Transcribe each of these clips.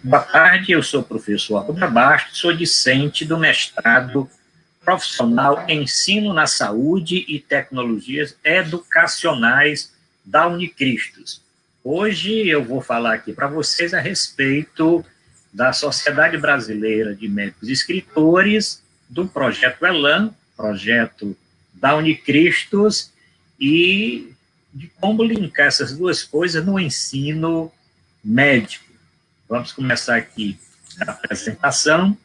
Boa tarde, eu sou o professor Arruda Bastos, sou discente do mestrado profissional em Ensino na Saúde e Tecnologias Educacionais da Unicristos. Hoje eu vou falar aqui para vocês a respeito da Sociedade Brasileira de Médicos Escritores, do projeto ELAN, projeto da Unicristos, e de como linkar essas duas coisas no ensino médico. Vamos começar aqui a apresentação.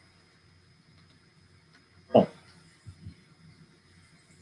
Bom,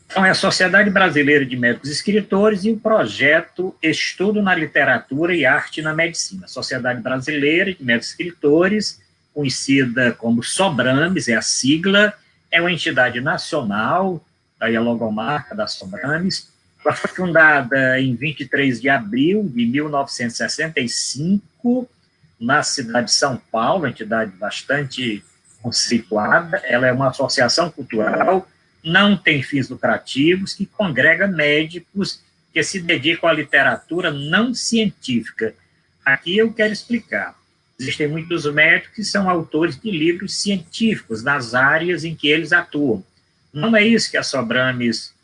então é a Sociedade Brasileira de Médicos Escritores e o projeto Estudo na Literatura e Arte na Medicina. Sociedade Brasileira de Médicos Escritores, conhecida como SOBRAMES, é a sigla, é uma entidade nacional, daí a logomarca da SOBRAMES. Ela foi fundada em 23 de abril de 1965, na cidade de São Paulo, entidade bastante conceituada. Ela é uma associação cultural, não tem fins lucrativos, que congrega médicos que se dedicam à literatura não científica. Aqui eu quero explicar. Existem muitos médicos que são autores de livros científicos nas áreas em que eles atuam. Não é isso que a SOBRAMES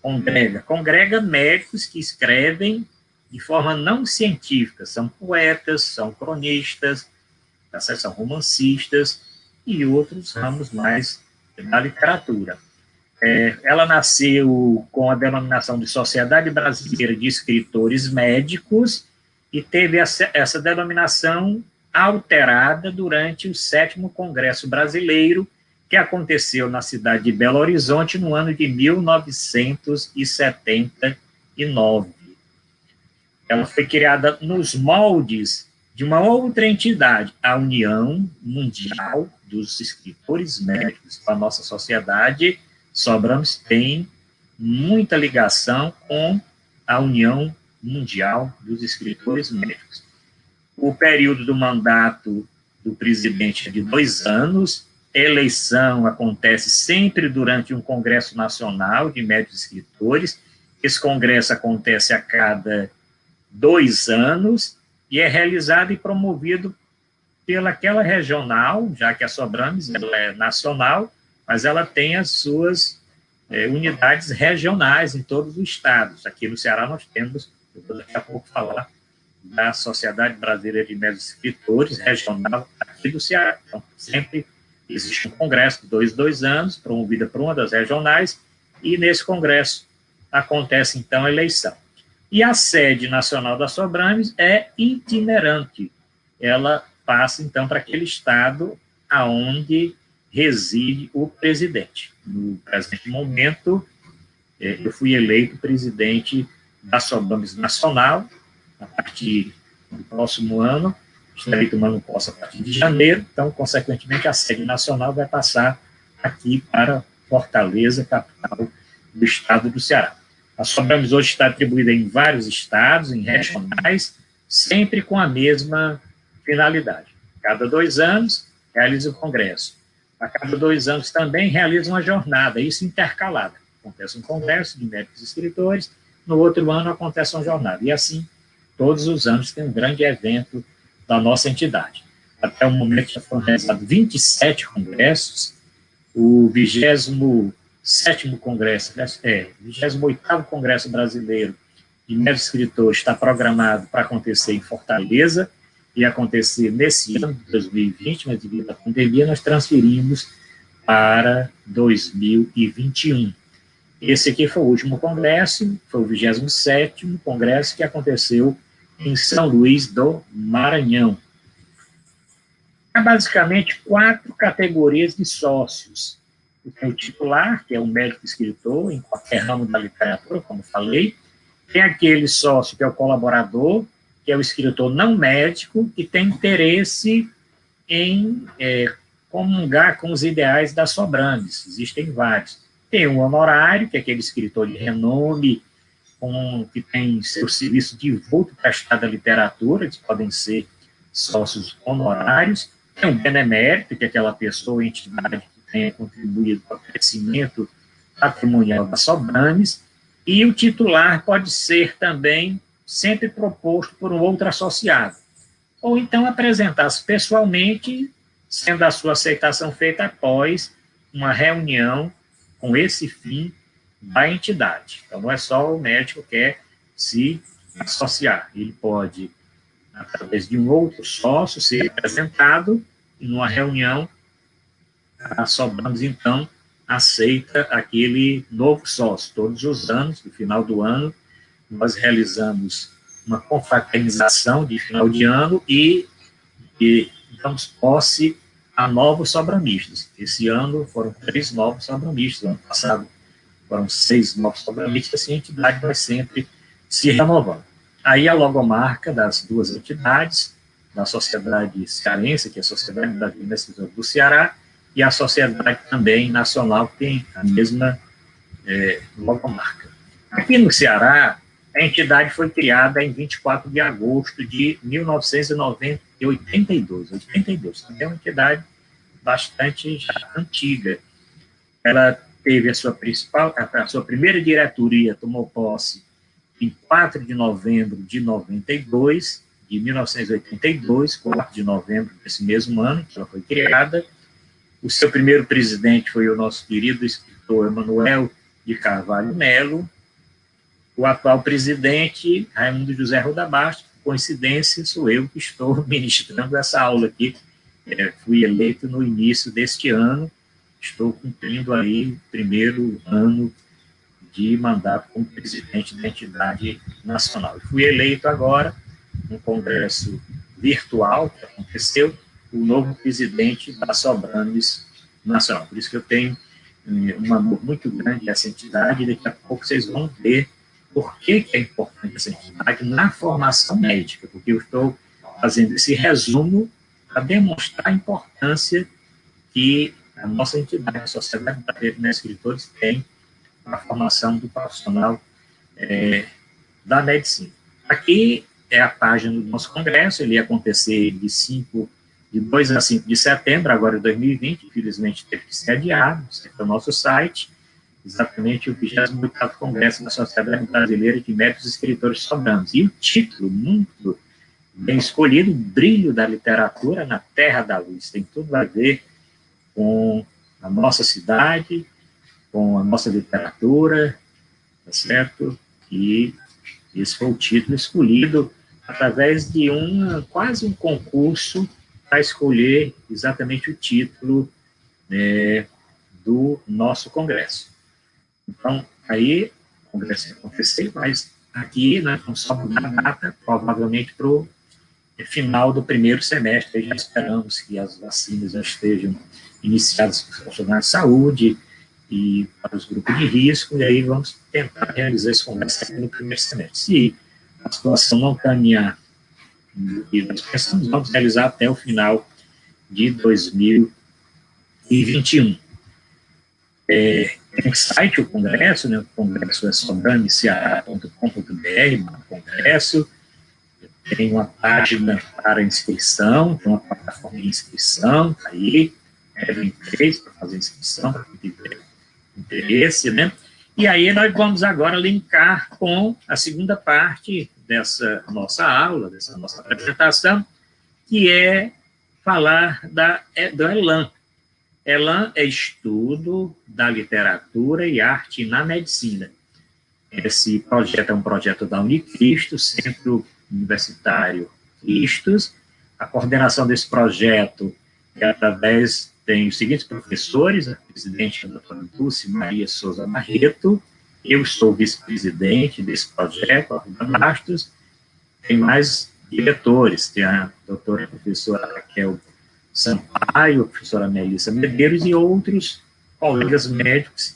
congrega. Congrega médicos que escrevem de forma não científica, são poetas, são cronistas, são romancistas e outros ramos mais da literatura. Ela nasceu com a denominação de Sociedade Brasileira de Escritores Médicos e teve essa denominação alterada durante o 7º Congresso Brasileiro, que aconteceu na cidade de Belo Horizonte no ano de 1979. Ela foi criada nos moldes de uma outra entidade, a União Mundial dos Escritores Médicos. A nossa sociedade, SOBRAMES, tem muita ligação com a União Mundial dos Escritores Médicos. O período do mandato do presidente é de 2 anos, a eleição acontece sempre durante um Congresso Nacional de Médicos Escritores. Esse congresso acontece a cada 2 anos e é realizado e promovido pelaquela regional, já que a SOBRAMES ela é nacional, mas ela tem as suas unidades regionais em todos os estados. Aqui no Ceará nós temos, eu vou daqui a pouco falar, da Sociedade Brasileira de Médicos Escritores regional aqui do Ceará. Então, sempre existe um congresso de 2 anos, promovido por uma das regionais, e nesse congresso acontece, então, a eleição. E a sede nacional da SOBRAMES é itinerante. Ela passa, então, para aquele estado aonde reside o presidente. No presente momento, eu fui eleito presidente da SOBRAMES nacional, a partir do próximo ano, estarei tomando posse a partir de janeiro, então, consequentemente, a sede nacional vai passar aqui para Fortaleza, capital do estado do Ceará. A SOBRAMES hoje está atribuída em vários estados, em regionais, sempre com a mesma finalidade. Cada 2 anos, realiza o congresso. A cada 2 anos também realiza uma jornada, isso intercalada. Acontece um congresso de médicos escritores, no outro ano acontece uma jornada. E assim, todos os anos tem um grande evento da nossa entidade. Até o momento já foram realizados 27 congressos, o 27º Congresso, 28º Congresso Brasileiro de Médicos Escritores está programado para acontecer em Fortaleza, e acontecer nesse ano de 2020, mas devido à pandemia nós transferimos para 2021. Esse aqui foi o último congresso, foi o 27º Congresso que aconteceu em São Luís do Maranhão. Há basicamente 4 categorias de sócios. Tem o titular, que é o médico escritor, em qualquer ramo da literatura, como falei. Tem aquele sócio, que é o colaborador, que é o escritor não médico, que tem interesse em comungar com os ideais da SOBRAMES. Existem vários. Tem o honorário, que é aquele escritor de renome, que tem seu serviço de vulto prestado à literatura, que podem ser sócios honorários. Tem o benemérito, que é aquela pessoa, entidade que tenha contribuído para o crescimento patrimonial da SOBRAMES, e o titular pode ser também sempre proposto por um outro associado. ou então apresentar-se pessoalmente, sendo a sua aceitação feita após uma reunião com esse fim da entidade. Então, não é só o médico que quer se associar, ele pode, através de um outro sócio, ser apresentado em uma reunião. A Sobranos, então, aceita aquele novo sócio. Todos os anos, no final do ano, nós realizamos uma confraternização de final de ano e damos posse a novos sobramistas. Esse ano foram 3 novos sobramistas, ano passado foram 6 novos sobramistas, e a entidade vai sempre se renovando. Aí a logomarca das 2 entidades, da Sociedade Cearense, que é a Sociedade da Escritora do Ceará, e a Sociedade também Nacional, que tem a mesma logomarca. Aqui no Ceará, a entidade foi criada em 24 de agosto de 1982. Também é uma entidade bastante já antiga. Ela teve a sua primeira diretoria, tomou posse em 4 de novembro de 92, de 1982, 4 de novembro desse mesmo ano, que ela foi criada. O seu primeiro presidente foi o nosso querido escritor Emanuel de Carvalho Melo. O atual presidente, Raimundo José Rodabasto. Coincidência, sou eu que estou ministrando essa aula aqui. Fui eleito no início deste ano, estou cumprindo aí o primeiro ano de mandato como presidente da entidade nacional. Fui eleito agora, num congresso virtual que aconteceu, o novo presidente da Sobranos Nacional. Por isso que eu tenho um amor muito grande a essa entidade, e daqui a pouco vocês vão ver por que é importante essa entidade na formação médica, porque eu estou fazendo esse resumo para demonstrar a importância que a nossa entidade, a Sociedade de Escritores, tem na formação do profissional da medicina. Aqui é a página do nosso congresso, ele ia acontecer de 2 a 5 de setembro, agora de 2020, infelizmente teve que ser adiado, é o nosso site, exatamente o 28º Congresso da Sociedade Brasileira de Médicos e Escritores Sobranos. E o título, muito bem escolhido, Brilho da Literatura na Terra da Luz. Tem tudo a ver com a nossa cidade, com a nossa literatura, tá certo? E esse foi o título escolhido através de quase um concurso para escolher exatamente o título do nosso congresso. Então, aí, o congresso aconteceu, mas aqui, né, só mudar a data, provavelmente para o final do primeiro semestre. Já esperamos que as vacinas já estejam iniciadas para os profissionais de saúde e para os grupos de risco, e aí vamos tentar realizar esse congresso aqui no primeiro semestre. Se a situação não caminhar, e nós pensamos, vamos realizar até o final de 2021. Tem um site, o congresso, né, o congresso é sobranoceara.com.br, congresso, tem uma página para inscrição, tem uma plataforma de inscrição, aí, interesse para fazer inscrição, para quem tiver interesse, né? E aí nós vamos agora linkar com a segunda parte dessa nossa aula, dessa nossa apresentação, que é falar do ELAN. ELAN é Estudo da Literatura e Arte na Medicina. Esse projeto é um projeto da Unicristo, Centro Universitário Cristos. A coordenação desse projeto é através, tem os seguintes professores, a presidente é a doutora Dulce Maria Souza Barreto, eu sou vice-presidente desse projeto, Arruda Bastos, tem mais diretores, tem a doutora professora Raquel Sampaio, a professora Melissa Medeiros e outros colegas médicos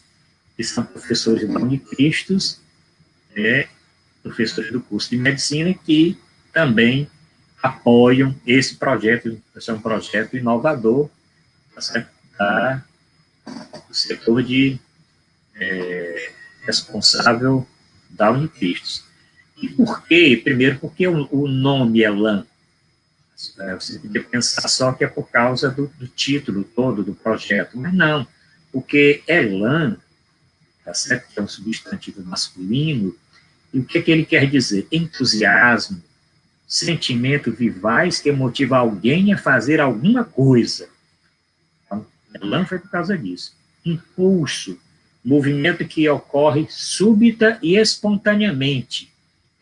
que são professores da Unicristos, professores do curso de medicina, que também apoiam esse projeto. Esse é um projeto inovador, do setor de responsável da Unicristos. E por quê? Primeiro, porque o nome ELAN. Você podia pensar só que é por causa do título todo do projeto, mas não, porque ELAN, tá certo? Que é um substantivo masculino, e o que ele quer dizer? Entusiasmo, sentimento vivaz que motiva alguém a fazer alguma coisa. Então, elan foi por causa disso. Impulso, movimento que ocorre súbita e espontaneamente.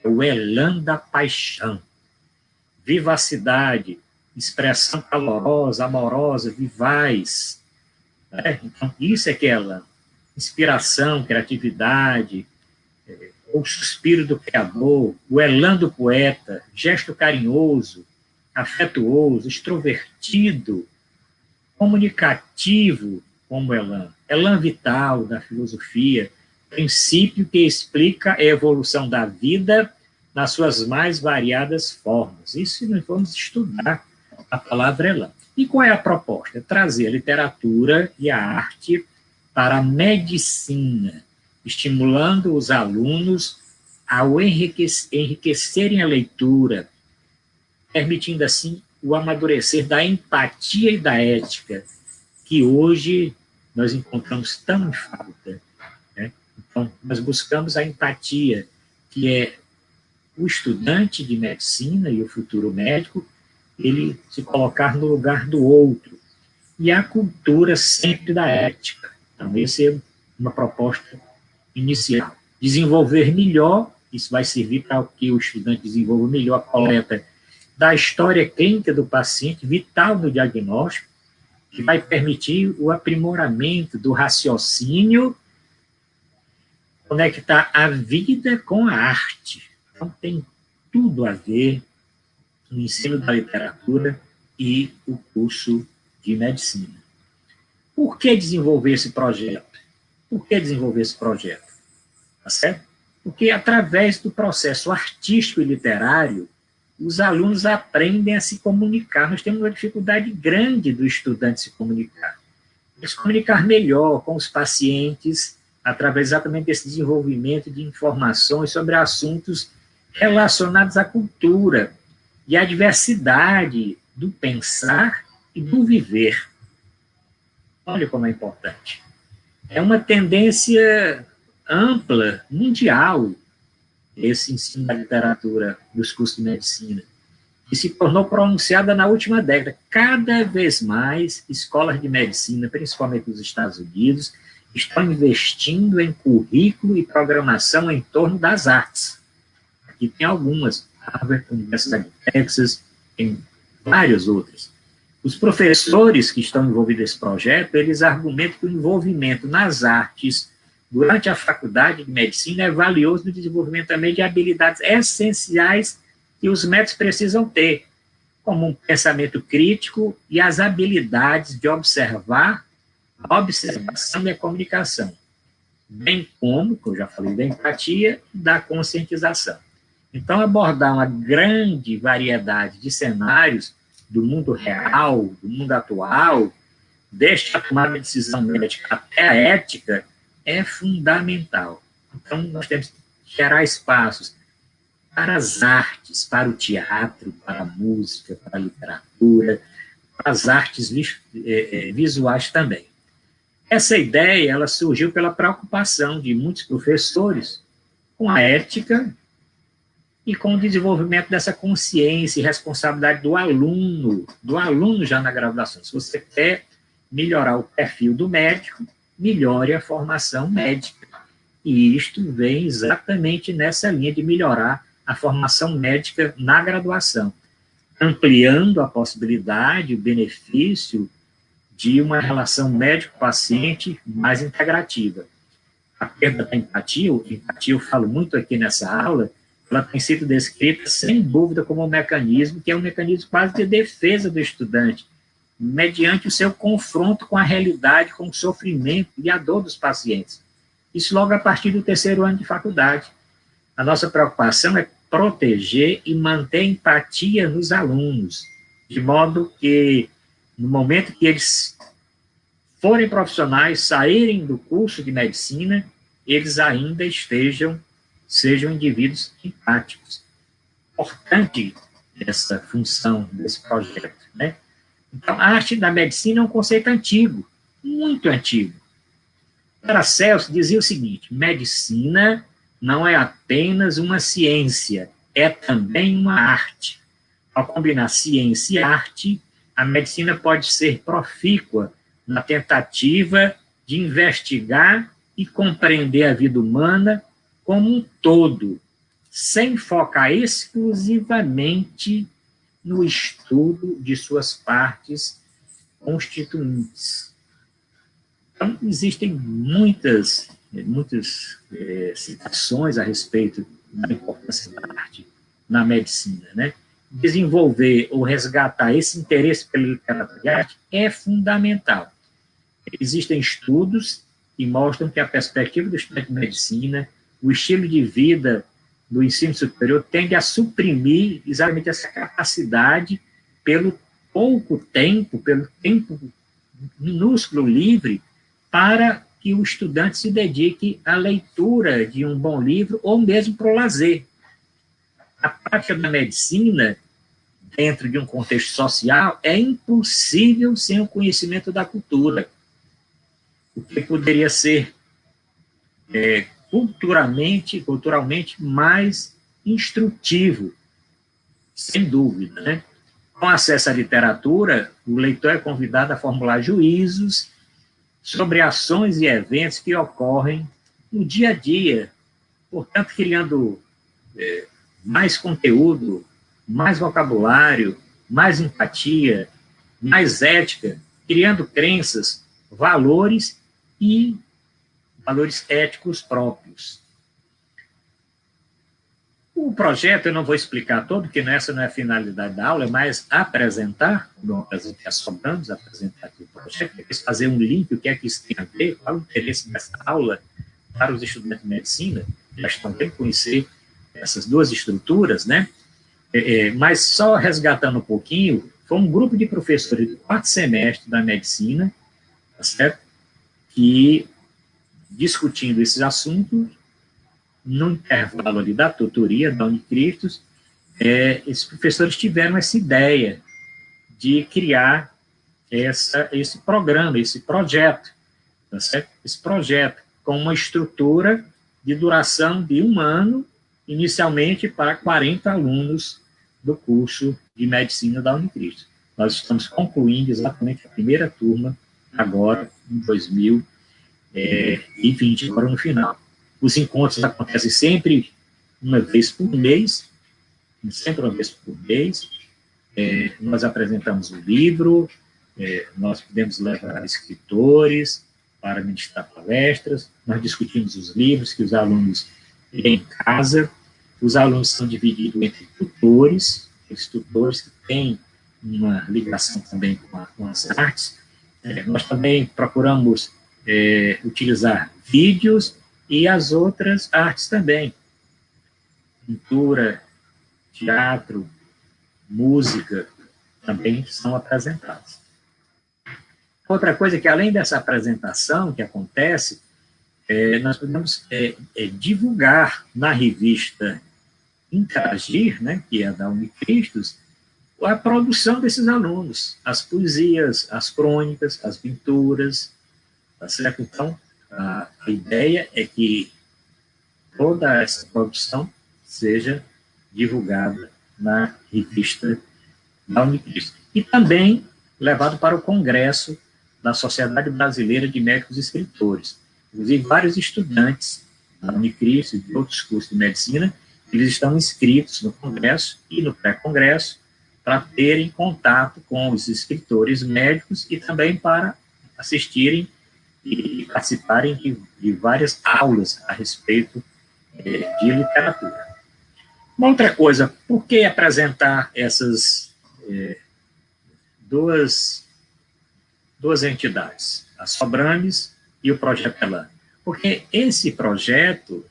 É o elan da paixão. Vivacidade, expressão calorosa, amorosa, vivaz. Então, isso é que é elan. Inspiração, criatividade, o suspiro do criador, o elan do poeta, gesto carinhoso, afetuoso, extrovertido, comunicativo, como elan. Elan vital da filosofia, princípio que explica a evolução da vida nas suas mais variadas formas. Isso nós vamos estudar a palavra elan. E qual é a proposta? Trazer a literatura e a arte para a medicina, estimulando os alunos ao enriquecerem a leitura, permitindo, assim, o amadurecer da empatia e da ética, que hoje nós encontramos tão em falta. Né? Então, nós buscamos a empatia, que é o estudante de medicina e o futuro médico, ele se colocar no lugar do outro, e a cultura sempre da ética. Então, essa é uma proposta inicial. Desenvolver melhor, isso vai servir para que o estudante desenvolva melhor a coleta da história clínica do paciente, vital no diagnóstico, que vai permitir o aprimoramento do raciocínio, conectar a vida com a arte. Então, tem tudo a ver no ensino da literatura e o curso de medicina. Por que desenvolver esse projeto? Por que desenvolver esse projeto? Tá certo? Porque, através do processo artístico e literário, os alunos aprendem a se comunicar. Nós temos uma dificuldade grande do estudante se comunicar. Se comunicar melhor com os pacientes, através exatamente desse desenvolvimento de informações sobre assuntos relacionados à cultura e à diversidade do pensar e do viver. Olha como é importante. É uma tendência ampla, mundial, esse ensino da literatura dos cursos de medicina, que se tornou pronunciada na última década. Cada vez mais, escolas de medicina, principalmente nos Estados Unidos, estão investindo em currículo e programação em torno das artes. Aqui tem algumas, Harvard, Universidade de Texas, tem várias outras. Os professores que estão envolvidos nesse projeto, eles argumentam que o envolvimento nas artes durante a faculdade de medicina é valioso no desenvolvimento também de habilidades essenciais que os médicos precisam ter, como um pensamento crítico e as habilidades de observar, a observação e a comunicação, bem como eu já falei, da empatia e da conscientização. Então, abordar uma grande variedade de cenários do mundo real, do mundo atual, desde a tomada de decisão médica até a ética, é fundamental. Então, nós temos que gerar espaços para as artes, para o teatro, para a música, para a literatura, para as artes visuais também. Essa ideia ela surgiu pela preocupação de muitos professores com a ética e com o desenvolvimento dessa consciência e responsabilidade do aluno já na graduação. Se você quer melhorar o perfil do médico, melhore a formação médica. E isto vem exatamente nessa linha de melhorar a formação médica na graduação, ampliando a possibilidade, o benefício de uma relação médico-paciente mais integrativa. A perda da empatia eu falo muito aqui nessa aula, ela tem sido descrita, sem dúvida, como um mecanismo, que é um mecanismo quase de defesa do estudante, mediante o seu confronto com a realidade, com o sofrimento e a dor dos pacientes. Isso logo a partir do 3º ano de faculdade. A nossa preocupação é proteger e manter empatia nos alunos, de modo que, no momento que eles forem profissionais, saírem do curso de medicina, eles ainda sejam indivíduos empáticos. Importante essa função desse projeto, né? Então, a arte da medicina é um conceito antigo, muito antigo. Paracelso dizia o seguinte: medicina não é apenas uma ciência, é também uma arte. Ao combinar ciência e arte, a medicina pode ser profícua na tentativa de investigar e compreender a vida humana como um todo, sem focar exclusivamente no estudo de suas partes constituintes. Então, existem muitas citações a respeito da importância da arte na medicina, né? Desenvolver ou resgatar esse interesse pela literatura e arte é fundamental. Existem estudos que mostram que a perspectiva do estudante de medicina, o estilo de vida do ensino superior tende a suprimir exatamente essa capacidade pelo tempo minúsculo livre, para que o estudante se dedique à leitura de um bom livro ou mesmo para o lazer. A prática da medicina, dentro de um contexto social, é impossível sem o conhecimento da cultura, o que poderia ser culturalmente mais instrutivo, sem dúvida, né? Com acesso à literatura, o leitor é convidado a formular juízos sobre ações e eventos que ocorrem no dia a dia, portanto, criando mais conteúdo, mais vocabulário, mais empatia, mais ética, criando crenças, valores e valores éticos próprios. O projeto, eu não vou explicar todo, porque essa não é a finalidade da aula, é mais apresentar, como eu apresentei a Sobranos, apresentar aqui o projeto, depois fazer um link, o que é que isso tem a ver, qual o interesse dessa aula para os estudantes de medicina, já estão tendo que conhecer essas duas estruturas, né? Mas só resgatando um pouquinho, foi um grupo de professores do 4º semestre da medicina, tá certo? Que, discutindo esses assuntos, no intervalo ali da tutoria da Unicristos, esses professores tiveram essa ideia de criar esse programa, esse projeto, tá certo? Esse projeto com uma estrutura de duração de 1 ano, inicialmente para 40 alunos do curso de medicina da Unicristos. Nós estamos concluindo exatamente a primeira turma agora, em 2020, agora no final. Os encontros acontecem sempre uma vez por mês, nós apresentamos o livro, nós podemos levar escritores para ministrar palestras, nós discutimos os livros que os alunos têm em casa, os alunos são divididos entre tutores, os tutores que têm uma ligação também com as artes. Nós também procuramos utilizar vídeos e as outras artes também. Pintura, teatro, música, também são apresentadas. Outra coisa que, além dessa apresentação que acontece, nós podemos divulgar na revista Interagir, né, que é da Unicristos, a produção desses alunos, as poesias, as crônicas, as pinturas, tá certo? Então, a ideia é que toda essa produção seja divulgada na revista da Unicristos. E também levado para o Congresso da Sociedade Brasileira de Médicos e Escritores. Inclusive, vários estudantes da Unicristos e de outros cursos de medicina, eles estão inscritos no Congresso e no pré-Congresso para terem contato com os escritores médicos e também para assistirem e participarem de várias aulas a respeito de literatura. Uma outra coisa, por que apresentar essas duas entidades, a Sobrames e o Projeto Elan? Porque esse projeto,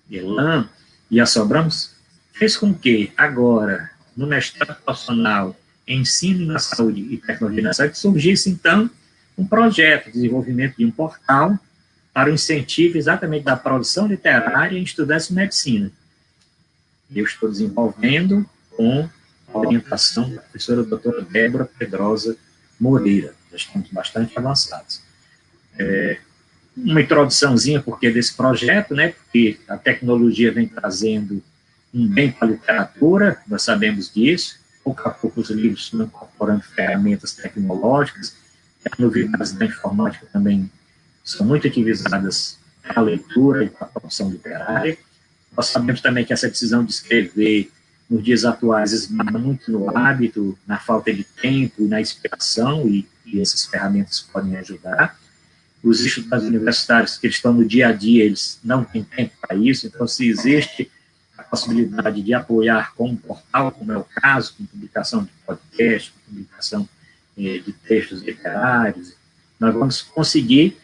Elan e a Sobrames, fez com que agora, no mestrado profissional em Ensino na Saúde e Tecnologia na Saúde, surgisse, então, um projeto de desenvolvimento de um portal para o incentivo exatamente da produção literária em estudantes de medicina. Eu estou desenvolvendo com a orientação da professora doutora Débora Pedrosa Moreira. Já estamos bastante avançados. Uma introduçãozinha porque desse projeto, né, porque a tecnologia vem trazendo um bem para a literatura, nós sabemos disso, pouco a pouco os livros estão incorporando ferramentas tecnológicas, as novidades da informática também são muito utilizadas para a leitura e para a produção literária. Nós sabemos também que essa decisão de escrever nos dias atuais esbarra muito no hábito, na falta de tempo, na inspiração, e essas ferramentas podem ajudar. Os estudantes universitários que estão no dia a dia, eles não têm tempo para isso, então se existe a possibilidade de apoiar com um portal, como é o caso, com publicação de podcast, com publicação de textos literários, nós vamos conseguir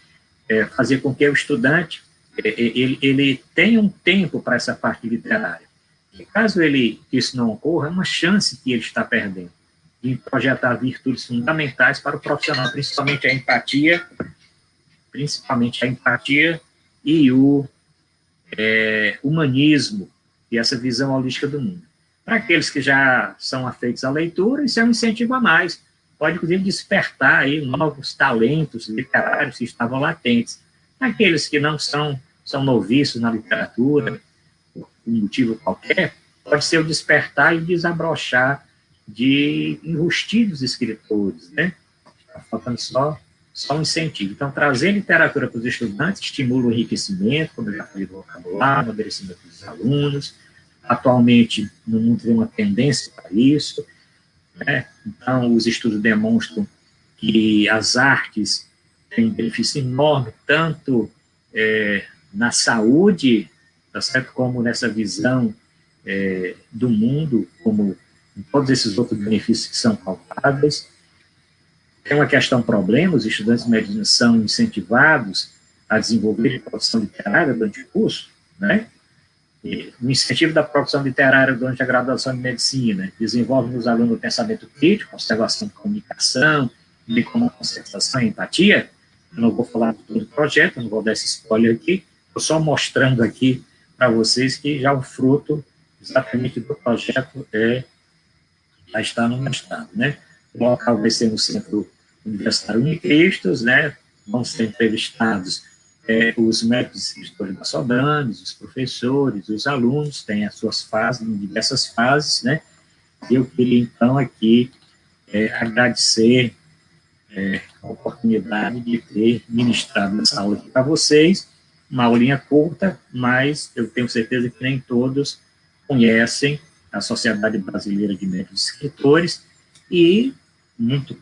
fazer com que o estudante ele tenha um tempo para essa parte literária. E caso isso não ocorra, é uma chance que ele está perdendo de projetar virtudes fundamentais para o profissional, principalmente a empatia e o humanismo e essa visão holística do mundo. Para aqueles que já são afeitos à leitura, isso é um incentivo a mais. Pode, inclusive, despertar aí novos talentos literários que estavam latentes. Aqueles que não são noviços na literatura, por um motivo qualquer, pode ser o despertar e desabrochar de enrustidos escritores, né? Está faltando só um incentivo. Então, trazer literatura para os estudantes estimula o enriquecimento, como eu já falei, do vocabulário, o amadurecimento dos alunos. Atualmente, no mundo tem uma tendência para isso, né? Então, os estudos demonstram que as artes têm um benefício enorme, tanto na saúde, tá certo? Como nessa visão do mundo, como em todos esses outros benefícios que são palpáveis. Tem uma questão problema, os estudantes de medicina são incentivados a desenvolver produção literária durante o curso, né? E o incentivo da produção literária durante a graduação de medicina desenvolve nos alunos o pensamento crítico, observação de comunicação, de como concentração e empatia. Eu não vou falar de todo o projeto, não vou dar esse spoiler aqui, estou só mostrando aqui para vocês que já o fruto exatamente do projeto já está no mestrado, né? O local vai ser no Centro Universitário Unicristos, né? Vão ser entrevistados os médicos escritores da Sobranes, os professores, os alunos, têm as suas fases, em diversas fases, né? E eu queria, então, aqui agradecer a oportunidade de ter ministrado essa aula aqui para vocês, uma aulinha curta, mas eu tenho certeza que nem todos conhecem a Sociedade Brasileira de Médicos Escritores, e muito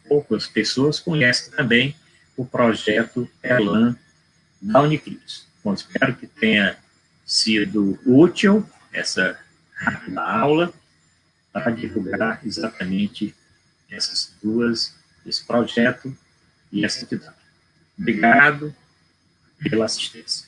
poucas pessoas conhecem também o projeto ELAN da Unicristos. Bom, espero que tenha sido útil essa rápida aula para divulgar exatamente esse projeto e essa entidade. Obrigado pela assistência.